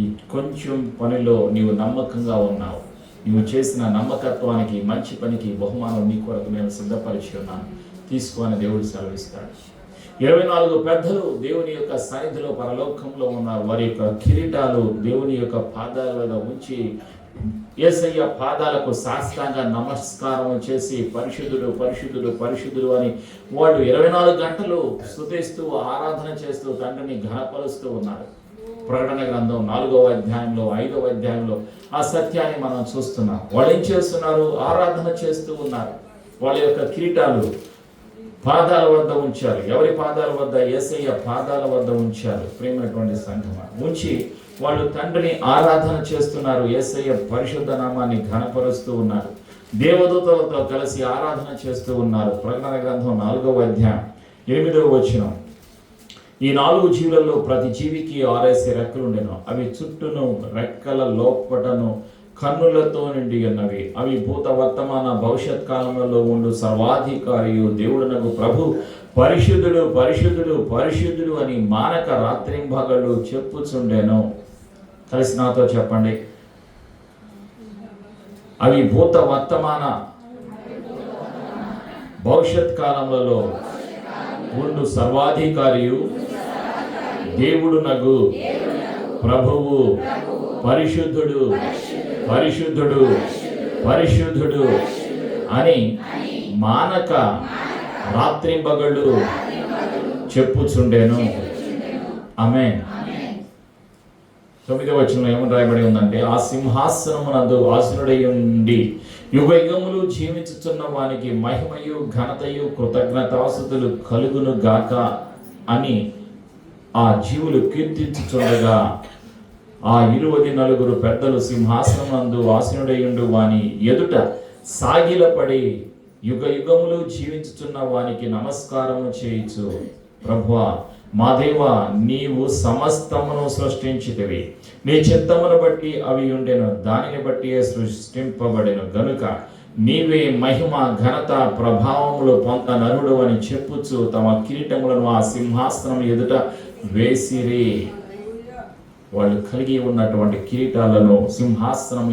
Speaker 1: ఈ కొంచెం పనిలో నీవు నమ్మకంగా ఉన్నావు, నీవు చేసిన నమ్మకత్వానికి, మంచి పనికి బహుమానం నీ కొరకు నేను సిద్ధపరిచి ఉన్నాను, తీసుకోని దేవుడు సెలవిస్తాడు. 24 పెద్దలు దేవుని యొక్క సన్నిధిలో పరలోకంలో ఉన్నారు. వారి యొక్క కిరీటాలు దేవుని యొక్క పాదాల ఉంచి యేసయ్య పాదాలకు సాష్టాంగ నమస్కారం చేసి పరిశుద్ధుడు, పరిశుద్ధుడు, పరిశుద్ధుడు అని వాళ్ళు 24 గంటలు స్తుతిస్తూ, ఆరాధన చేస్తూ, తండ్రిని ఘనపరుస్తూ ఉన్నారు. ప్రకటన గ్రంథం 4వ అధ్యాయంలో, 5వ అధ్యాయంలో ఆ సత్యాన్ని మనం చూస్తున్నాం. వాళ్ళు ఏం చేస్తున్నారు? ఆరాధన చేస్తూ ఉన్నారు. వాళ్ళ యొక్క కిరీటాలు పాదాల వద్ద ఉంచారు. ఎవరి పాదాల వద్ద? యేసయ్య పాదాల వద్ద ఉంచారు. ప్రేమైనటువంటి సంఘమా, ఉంచి వాళ్ళు తండ్రిని ఆరాధన చేస్తున్నారు. యేసయ్య పరిశుద్ధ నామాన్ని ఘనపరుస్తూ ఉన్నారు. దేవదూతలతో కలిసి ఆరాధన చేస్తూ ఉన్నారు. ప్రకటన గ్రంథం 4వ అధ్యాయం 8వ వచనం. ఈ 4 జీవులలో ప్రతి జీవికి 6 రెక్కలు ఉండెను. అవి చుట్టూను, రెక్కల లోపటను కన్నులతో నిండి ఉన్నవి. అవి భూత, వర్తమాన, భవిష్యత్ కాలంలో ఉండు సర్వాధికారియు దేవుడునగు ప్రభు పరిశుద్ధుడు, పరిశుద్ధుడు, పరిశుద్ధుడు అని మానక రాత్రింబగళ్ళు చెప్పుచుండెను. కలిసి నాతో చెప్పండి. అవి భూత, వర్తమాన, భవిష్యత్ కాలంలో ఉండు సర్వాధికారియు దేవుడునగు ప్రభువు పరిశుద్ధుడు, పరిశుద్ధుడు, పరిశుద్ధుడు అని మానక రాత్రింబగళ్ళు చెప్పుచుండెను. ఆమేన్. 9వ వచనంలో ఏమని రాయబడి ఉందంటే, ఆ సింహాసనమునందు ఆసీనుడై ఉండి యుగయుగములు జీవించుచున్న వానికి మహిమయు, ఘనతయు, కృతజ్ఞతాస్తుతులు కలుగును గాక అని ఆ జీవులు కీర్తించుచుండగా, ఆ 24 పెద్దలు సింహాసనమందు ఆసీనుడైయుండు వాని ఎదుట సాగిలపడి యుగయుగములు జీవించుచున్న వానికి నమస్కారము చేయుచు, ప్రభువా మా దేవా, నీవు సమస్తమును సృష్టించితివి, నీ చిత్తమును బట్టి అవి ఉండెను, దానిని బట్టి సృష్టింపబడెను గనుక నీవే మహిమ, ఘనత, ప్రభావములు పొంద నరుడు అని చెప్పుచు తమ కిరీటములను ఆ సింహాసనం ఎదుట వేసిరి. వాళ్ళు కలిగి ఉన్నటువంటి కిరీటాలను సింహాసనము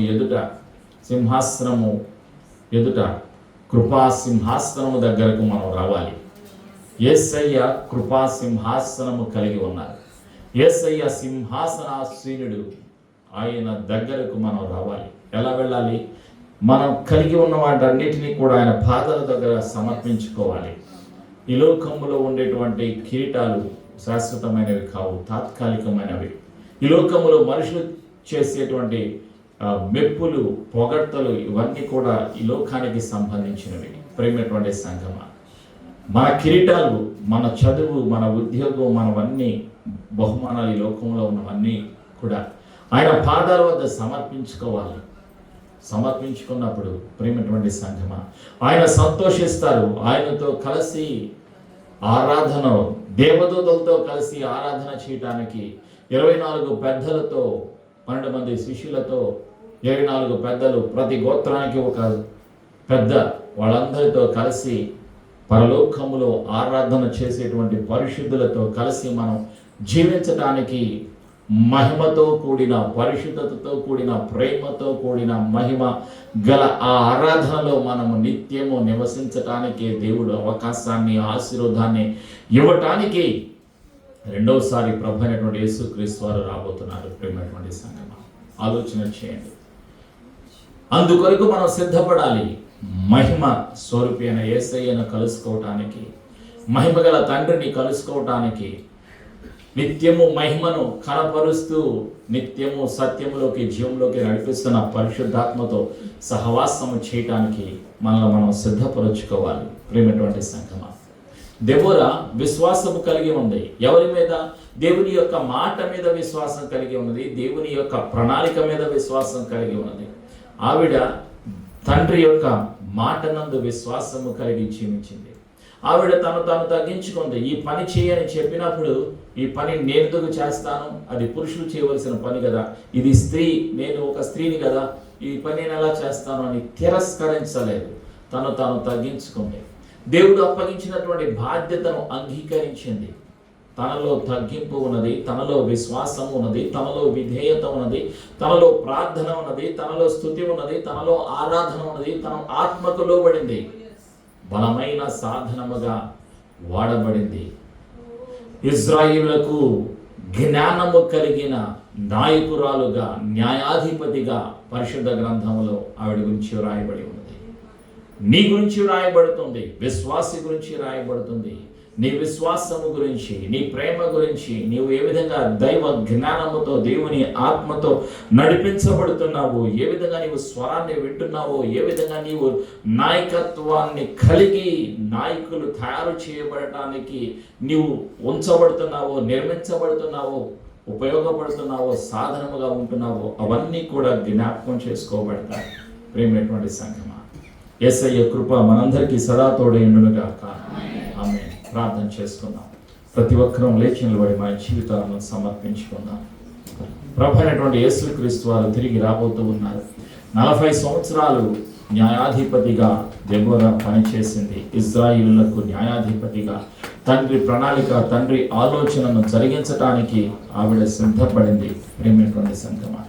Speaker 1: ఎదుట కృపా సింహాసనము దగ్గరకు మనం రావాలి. యేసయ్య కృపా సింహాసనము కలిగి ఉన్నారు. యేసయ్య సింహాసనాసీనుడు. ఆయన దగ్గరకు మనం రావాలి. ఎలా వెళ్ళాలి? మనం కలిగి ఉన్న వాటన్నిటినీ కూడా ఆయన పాదాల దగ్గర సమర్పించుకోవాలి. ఈ లోకంలో ఉండేటువంటి కిరీటాలు శాశ్వతమైనవి కావు, తాత్కాలికమైనవి. ఈ లోకంలో మనుషులు చేసేటువంటి మెప్పులు, పొగడ్తలు ఇవన్నీ కూడా ఈ లోకానికి సంబంధించినవి. ప్రేమైనటువంటి సంఘమా, మన కిరీటాలు, మన చదువు, మన ఉద్యోగం, మనవన్నీ బహుమానాలు ఈ లోకంలో ఉన్నవన్నీ కూడా ఆయన పాదాల వద్ద సమర్పించుకోవాలి. సమర్పించుకున్నప్పుడు ప్రేమైనటువంటి సంఘమా, ఆయన సంతోషిస్తారు. ఆయనతో కలిసి ఆరాధన, దేవదూతలతో కలిసి ఆరాధన చేయడానికి 24 పెద్దలతో, 12 మంది శిష్యులతో 24 పెద్దలు, ప్రతి గోత్రానికి ఒక పెద్ద, వాళ్ళందరితో కలిసి పరలోకములో ఆరాధన చేసేటువంటి పరిశుద్ధులతో కలిసి మనం జీవించడానికి మహిమతో కూడిన, పరిశుద్ధతతో కూడిన, ప్రేమతో కూడిన, మహిమ గల ఆ ఆరాధనలో మనము నిత్యము నివసించటానికి దేవుడు అవకాశాన్ని, ఆశీర్వాదాన్ని ఇవ్వటానికి రెండవసారి ప్రభు అయినటువంటి యేసుక్రీస్తు వారు రాబోతున్నారు. ప్రేమైనటువంటి సంగమా, ఆలోచన చేయండి. అందుకొరకు మనం సిద్ధపడాలి. మహిమ స్వరూపి అయిన యేసయ్యను కలుసుకోవటానికి, మహిమగల తండ్రిని కలుసుకోవటానికి, నిత్యము మహిమను కనపరుస్తూ నిత్యము సత్యములోకి జీవంలోకి నడిపిస్తున్న పరిశుద్ధాత్మతో సహవాసము చేయటానికి మనల్ని మనం సిద్ధపరచుకోవాలి. ప్రియమైనటువంటి సంఘమా, దెబోరా విశ్వాసము కలిగి ఉంది. ఎవరి మీద? దేవుని యొక్క మాట మీద విశ్వాసం కలిగి ఉన్నది, దేవుని యొక్క ప్రణాళిక మీద విశ్వాసం కలిగి ఉన్నది. ఆవిడ తండ్రి యొక్క మాటనందు విశ్వాసము కలిగి జీవించింది. ఆవిడ తాను తగ్గించుకుంది. ఈ పని చేయని చెప్పినప్పుడు, ఈ పని నేనుగా చేస్తాను, అది పురుషులు చేయవలసిన పని కదా, ఇది స్త్రీ, నేను ఒక స్త్రీని కదా, ఈ పని నేను ఎలా చేస్తాను అని తిరస్కరించలేదు. తాను తగ్గించుకుంది. దేవుడు అప్పగించినటువంటి బాధ్యతను అంగీకరించింది. తనలో తగ్గింపు ఉన్నది, తనలో విశ్వాసం ఉన్నది, తనలో విధేయత ఉన్నది, తనలో ప్రార్థన ఉన్నది, తనలో స్తుతి ఉన్నది, తనలో ఆరాధన ఉన్నది. తన ఆత్మకు లోబడింది, బలమైన సాధనముగా వాడబడింది. ఇజ్రాయిలులకు జ్ఞానము కలిగిన నాయకురాలుగా, న్యాయాధిపతిగా పరిశుద్ధ గ్రంథంలో ఆవిడ గురించి రాయబడి ఉన్నది. నీ గురించి రాయబడుతుంది, విశ్వాసి గురించి రాయబడుతుంది. నీ విశ్వాసము గురించి, నీ ప్రేమ గురించి, నీవు ఏ విధంగా దైవ జ్ఞానముతో, దేవుని ఆత్మతో నడిపించబడుతున్నావు, ఏ విధంగా నీవు స్వరాన్ని వింటున్నావో, ఏ విధంగా నీవు నాయకత్వాన్ని కలిగి నాయకులు తయారు చేయబడటానికి నీవు ఉంచబడుతున్నావో, నిర్మించబడుతున్నావో, ఉపయోగపడుతున్నావో, సాధనముగా ఉంటున్నావో, అవన్నీ కూడా జ్ఞాపకం చేసుకోబడతాయి. ప్రేమైనటువంటి సంఘమా, యేసయ్య కృప మనందరికీ సదా తోడైండునుగాక. ఆమేన్. ప్రార్థన చేసుకుందాం. ప్రతి ఒక్కరూ లేచి నిలబడి మన జీవితాలను సమర్పించుకుందాం. ప్రభు అయినటువంటి యేసుక్రీస్తు వారు తిరిగి రాబోతూ ఉన్నారు. 40 సంవత్సరాలు న్యాయాధిపతిగా దెబోరా పనిచేసింది. ఇశ్రాయేలులకు న్యాయాధిపతిగా తండ్రి ప్రణాళిక, తండ్రి ఆలోచనను జరిగించడానికి ఆవిడ సిద్ధపడింది. ప్రేమైనటువంటి సంఘమా,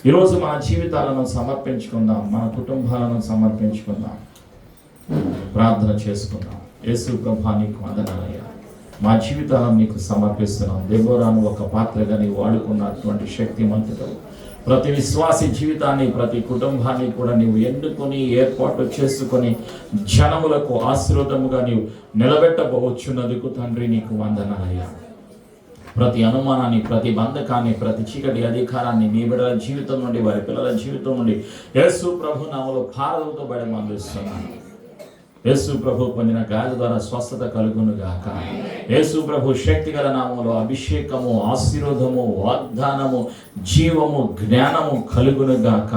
Speaker 1: ఈరోజు మన జీవితాలను సమర్పించుకుందాం, మన కుటుంబాలను సమర్పించుకుందాం, ప్రార్థన చేసుకుందాం. యేసు ప్రభా, నీకు వందనాలయ్యా, మా జీవితాలను నీకు సమర్పిస్తున్నాం. దెబోరాను ఒక పాత్రగా నీవు వాడుకున్నటువంటి శక్తిమంతుడు, ప్రతి విశ్వాసి జీవితాన్ని, ప్రతి కుటుంబాన్ని కూడా నీవు ఎన్నుకొని ఏర్పాటు చేసుకొని జనములకు ఆశీర్వాదముగా నీవు నిలబెట్టబోచున్నందుకు తండ్రి నీకు వందనాలయ్యా. ప్రతి అనుమానాన్ని, ప్రతి బంధకాన్ని, ప్రతి చీకటి అధికారాన్ని నీ బిడ్డల జీవితం నుండి, వారి పిల్లల జీవితం నుండి యేసు ప్రభు నామములో భారతతో బడి మందిస్తున్నాను. యేసు ప్రభు పొందిన గాలి ద్వారా స్వస్థత కలుగును గాక. యేసు ప్రభు శక్తి గల నామములో అభిషేకము, ఆశీర్వాదము, వాగ్దానము, జీవము, జ్ఞానము కలుగును గాక.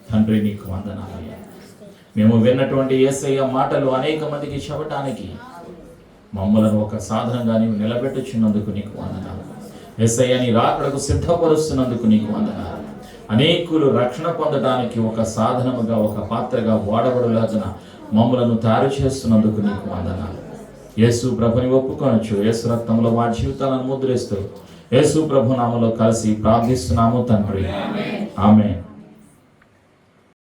Speaker 1: తండ్రి నీకు వందనాలయ్యా. మేము విన్నటువంటి యేసయ్య మాటలు అనేక మందికి చెప్పటానికి మమ్మలను ఒక సాధనంగా నీవు నిలబెట్టుచున్నందుకు నీకు వందనాలు. యేసయ్య నీ రాకడకు సిద్ధపరుస్తున్నందుకు నీకు వందనాలు. అనేకులు రక్షణ పొందడానికి ఒక సాధనముగా, ఒక పాత్రగా వాడబడులాగున మమ్మలను తయారు చేస్తున్నందుకు నీకు వందనాలు. యేసు ప్రభుని ఒప్పుకొనొచ్చు. యేసు రక్తంలో మా జీవితాలను ముద్రిస్తూ యేసు ప్రభు నామములో కలిసి ప్రార్థిస్తున్నాము తండ్రి. ఆమేన్.